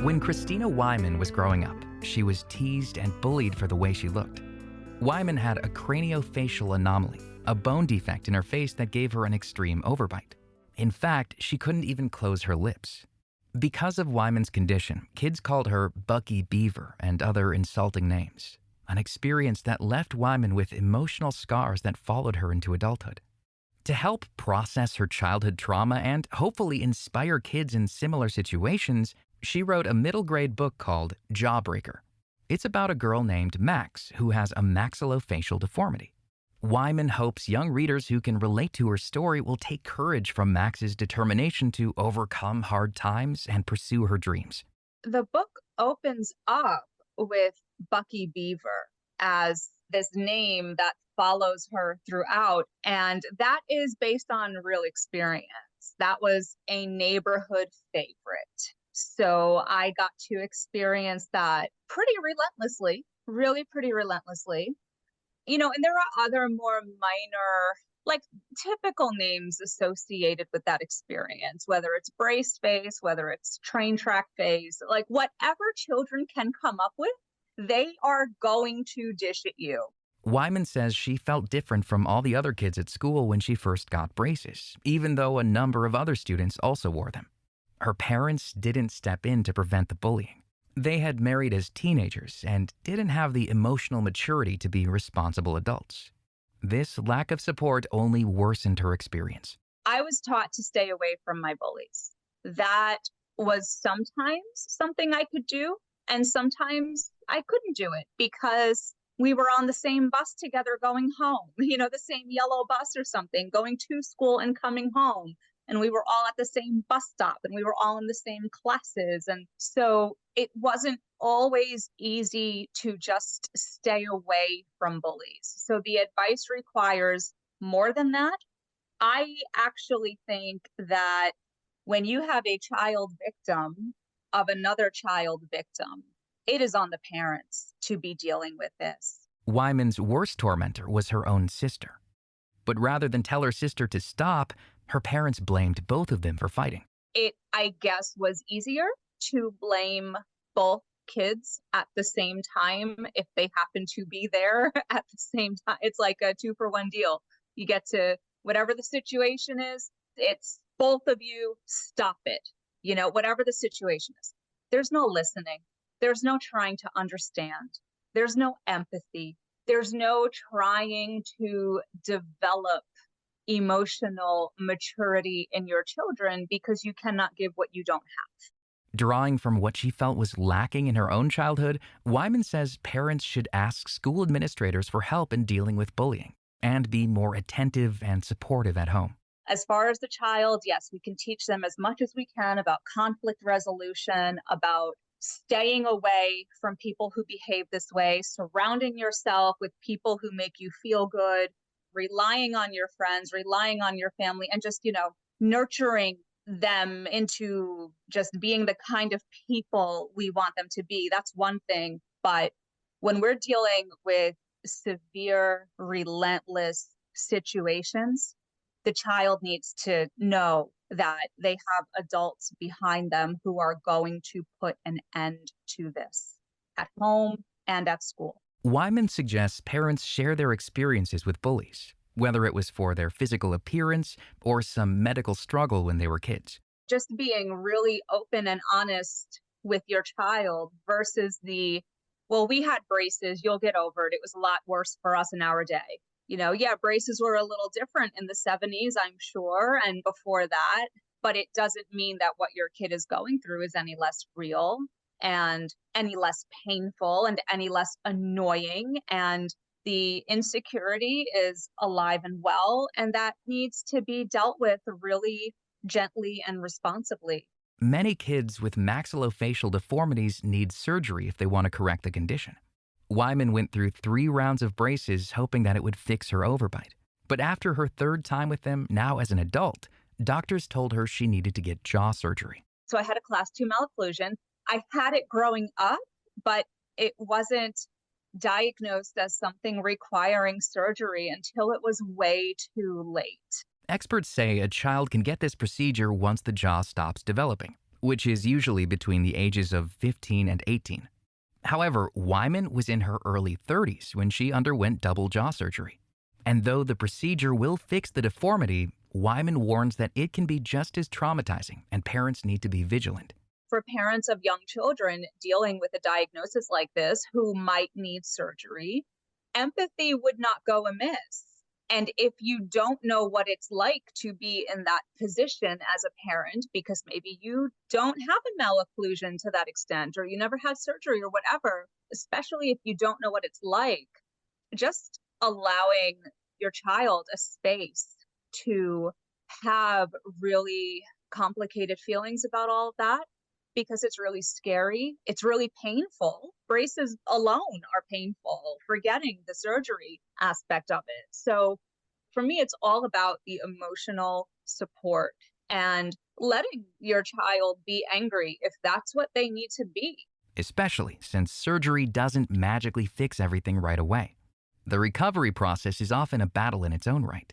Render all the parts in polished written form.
When Christina Wyman was growing up, she was teased and bullied for the way she looked. Wyman had a craniofacial anomaly, a bone defect in her face that gave her an extreme overbite. In fact, she couldn't even close her lips. Because of Wyman's condition, kids called her Bucky Beaver and other insulting names, an experience that left Wyman with emotional scars that followed her into adulthood. To help process her childhood trauma and hopefully inspire kids in similar situations, she wrote a middle-grade book called Jawbreaker. It's about a girl named Max who has a maxillofacial deformity. Wyman hopes young readers who can relate to her story will take courage from Max's determination to overcome hard times and pursue her dreams. The book opens up with Bucky Beaver as this name that follows her throughout, and that is based on real experience. That was a neighborhood favorite. So I got to experience that pretty relentlessly, really pretty relentlessly. And there are other more minor, like typical names associated with that experience, whether it's brace face, whether it's train track face, like whatever children can come up with, they are going to dish at you. Wyman says she felt different from all the other kids at school when she first got braces, even though a number of other students also wore them. Her parents didn't step in to prevent the bullying. They had married as teenagers and didn't have the emotional maturity to be responsible adults. This lack of support only worsened her experience. I was taught to stay away from my bullies. That was sometimes something I could do, and sometimes I couldn't do it because we were on the same bus together going home, the same yellow bus or something, going to school and coming home. And we were all at the same bus stop and we were all in the same classes. And so it wasn't always easy to just stay away from bullies. So the advice requires more than that. I actually think that when you have a child victim of another child victim, it is on the parents to be dealing with this. Wyman's worst tormentor was her own sister. But rather than tell her sister to stop, her parents blamed both of them for fighting. It, I guess, was easier to blame both kids at the same time if they happen to be there at the same time. It's like a 2-for-1 deal. You get to, whatever the situation is, it's both of you, stop it. Whatever the situation is. There's no listening. There's no trying to understand. There's no empathy. There's no trying to develop emotional maturity in your children because you cannot give what you don't have. Drawing from what she felt was lacking in her own childhood, Wyman says parents should ask school administrators for help in dealing with bullying and be more attentive and supportive at home. As far as the child, yes, we can teach them as much as we can about conflict resolution, about staying away from people who behave this way, surrounding yourself with people who make you feel good, relying on your friends, relying on your family, and just, nurturing them into just being the kind of people we want them to be. That's one thing. But when we're dealing with severe, relentless situations, the child needs to know that they have adults behind them who are going to put an end to this at home and at school. Wyman suggests parents share their experiences with bullies, whether it was for their physical appearance or some medical struggle when they were kids. Just being really open and honest with your child versus well, we had braces, you'll get over it. It was a lot worse for us in our day. Braces were a little different in the 70s, I'm sure, and before that, but it doesn't mean that what your kid is going through is any less real and any less painful and any less annoying. And the insecurity is alive and well, and that needs to be dealt with really gently and responsibly. Many kids with maxillofacial deformities need surgery if they want to correct the condition. Wyman went through 3 rounds of braces hoping that it would fix her overbite. But after her 3rd time with them, now as an adult, doctors told her she needed to get jaw surgery. So I had a class 2 malocclusion. I had it growing up, but it wasn't diagnosed as something requiring surgery until it was way too late. Experts say a child can get this procedure once the jaw stops developing, which is usually between the ages of 15 and 18. However, Wyman was in her early 30s when she underwent double jaw surgery. And though the procedure will fix the deformity, Wyman warns that it can be just as traumatizing and parents need to be vigilant. For parents of young children dealing with a diagnosis like this who might need surgery, empathy would not go amiss. And if you don't know what it's like to be in that position as a parent, because maybe you don't have a malocclusion to that extent, or you never had surgery or whatever, especially if you don't know what it's like, just allowing your child a space to have really complicated feelings about all of that, because it's really scary. It's really painful. Braces alone are painful, forgetting the surgery aspect of it. So for me, it's all about the emotional support and letting your child be angry if that's what they need to be. Especially since surgery doesn't magically fix everything right away. The recovery process is often a battle in its own right.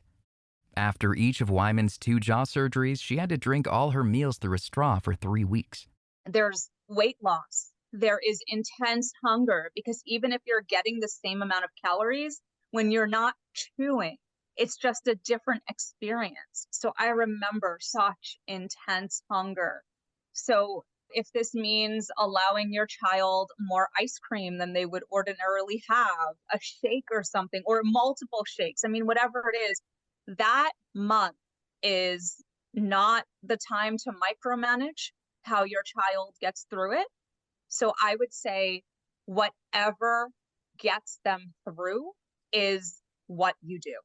After each of Wyman's 2 jaw surgeries, she had to drink all her meals through a straw for 3 weeks. There's weight loss. There is intense hunger, because even if you're getting the same amount of calories, when you're not chewing, it's just a different experience. So I remember such intense hunger. So if this means allowing your child more ice cream than they would ordinarily have, a shake or something, or multiple shakes, I mean, whatever it is, that month is not the time to micromanage how your child gets through it. So I would say whatever gets them through is what you do.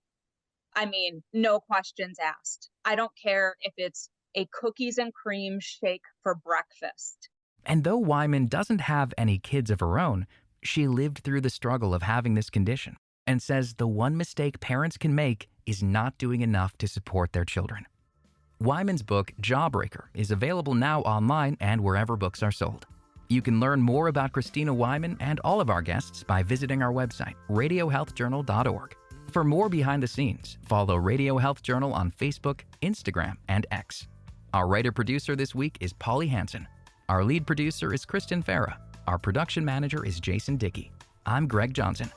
I mean, no questions asked. I don't care if it's a cookies and cream shake for breakfast. And though Wyman doesn't have any kids of her own, she lived through the struggle of having this condition and says the one mistake parents can make is not doing enough to support their children. Wyman's book, Jawbreaker, is available now online and wherever books are sold. You can learn more about Christina Wyman and all of our guests by visiting our website, radiohealthjournal.org. For more behind the scenes, follow Radio Health Journal on Facebook, Instagram, and X. Our writer-producer this week is Polly Hansen. Our lead producer is Kristen Farah. Our production manager is Jason Dickey. I'm Greg Johnson.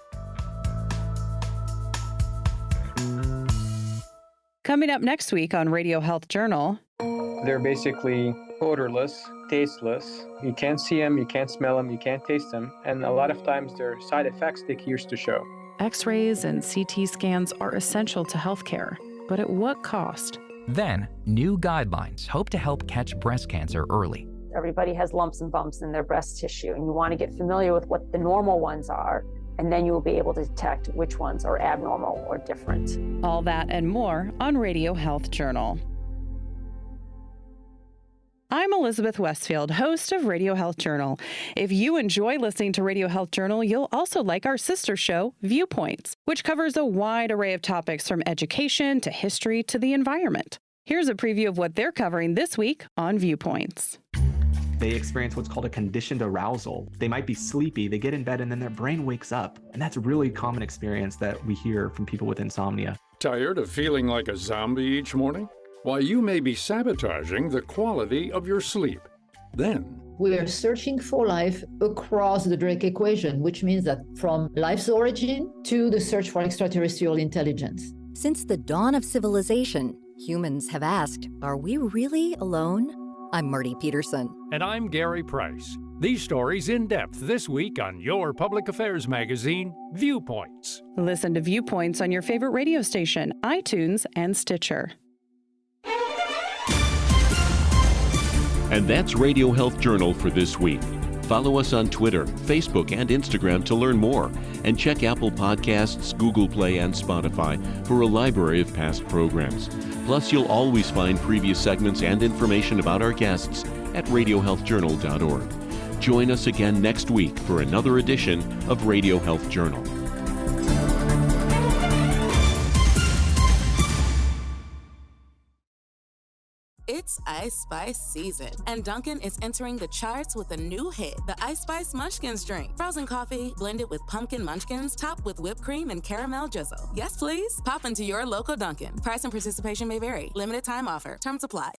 Coming up next week on Radio Health Journal. They're basically odorless, tasteless. You can't see them, you can't smell them, you can't taste them. And a lot of times their side effects take years to show. X-rays and CT scans are essential to healthcare, but at what cost? Then, new guidelines hope to help catch breast cancer early. Everybody has lumps and bumps in their breast tissue, and you want to get familiar with what the normal ones are, and then you will be able to detect which ones are abnormal or different. All that and more on Radio Health Journal. I'm Elizabeth Westfield, host of Radio Health Journal. If you enjoy listening to Radio Health Journal, you'll also like our sister show, Viewpoints, which covers a wide array of topics from education to history to the environment. Here's a preview of what they're covering this week on Viewpoints. They experience what's called a conditioned arousal. They might be sleepy, they get in bed, and then their brain wakes up. And that's a really common experience that we hear from people with insomnia. Tired of feeling like a zombie each morning? Why, you may be sabotaging the quality of your sleep. Then, we are searching for life across the Drake equation, which means that from life's origin to the search for extraterrestrial intelligence. Since the dawn of civilization, humans have asked, are we really alone? I'm Marty Peterson. And I'm Gary Price. These stories in depth this week on your public affairs magazine, Viewpoints. Listen to Viewpoints on your favorite radio station, iTunes, and Stitcher. And that's Radio Health Journal for this week. Follow us on Twitter, Facebook, and Instagram to learn more. And check Apple Podcasts, Google Play, and Spotify for a library of past programs. Plus, you'll always find previous segments and information about our guests at radiohealthjournal.org. Join us again next week for another edition of Radio Health Journal. It's Ice Spice season, and Dunkin' is entering the charts with a new hit, the Ice Spice Munchkins drink. Frozen coffee blended with pumpkin munchkins, topped with whipped cream and caramel drizzle. Yes, please. Pop into your local Dunkin'. Price and participation may vary. Limited time offer. Terms apply.